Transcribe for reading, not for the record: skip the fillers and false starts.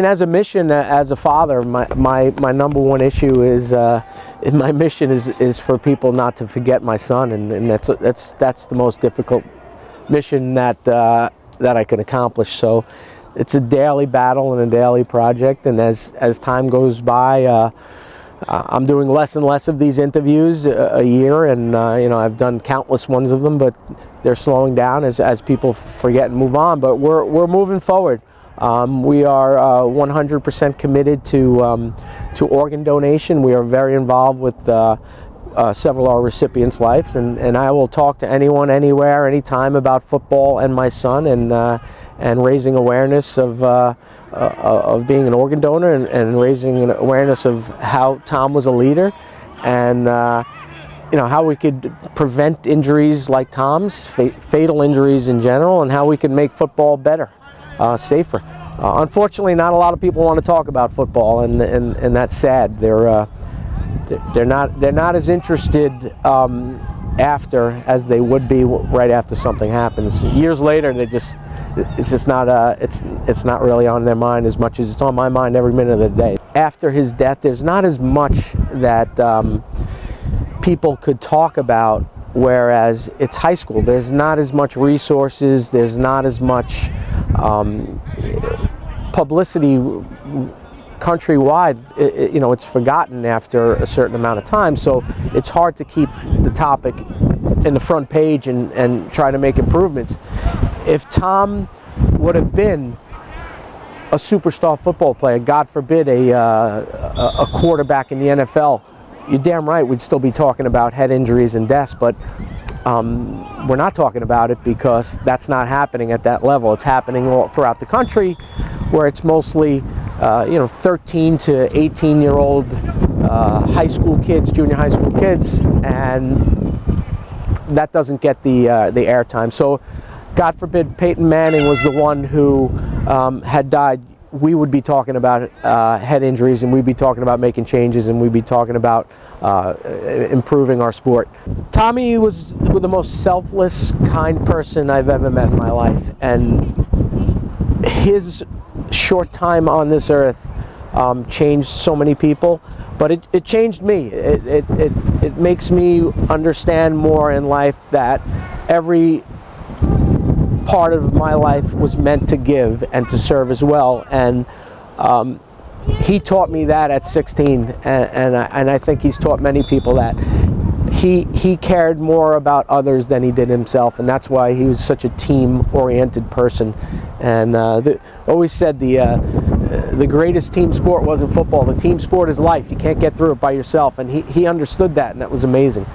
And as a mission, as a father, my number one issue is, my mission is for people not to forget my son, and that's the most difficult mission that I can accomplish. So it's a daily battle and a daily project, and as time goes by, I'm doing less and less of these interviews a year, and I've done countless ones of them, but they're slowing down as people forget and move on. But we're moving forward. We are 100% committed to organ donation. We are very involved with several of our recipients' lives, and I will talk to anyone, anywhere, anytime about football and my son, and raising awareness of being an organ donor, and raising an awareness of how Tom was a leader, and how we could prevent injuries like Tom's, fatal injuries in general, and how we could make football better. Safer. Unfortunately, not a lot of people want to talk about football, and that's sad. They're not as interested after as they would be right after something happens. Years later, it's not really on their mind as much as it's on my mind every minute of the day. After his death, there's not as much that people could talk about. Whereas it's high school, there's not as much resources, there's not as much publicity countrywide. It's forgotten after a certain amount of time, so it's hard to keep the topic in the front page and try to make improvements. If Tom would have been a superstar football player, God forbid a quarterback in the NFL, you're damn right we'd still be talking about head injuries and deaths, but we're not talking about it because that's not happening at that level. It's happening all throughout the country, where it's mostly 13 to 18-year-old high school kids, junior high school kids, and that doesn't get the airtime. So God forbid Peyton Manning was the one who had died, we would be talking about head injuries, and we'd be talking about making changes, and we'd be talking about improving our sport. Tommy was the most selfless, kind person I've ever met in my life, and his short time on this earth changed so many people, but it changed me. It makes me understand more in life that every part of my life was meant to give and to serve as well, and he taught me that at 16, and I think he's taught many people that. He cared more about others than he did himself, and that's why he was such a team-oriented person. And always said the greatest team sport wasn't football. The team sport is life. You can't get through it by yourself, and he understood that, and that was amazing.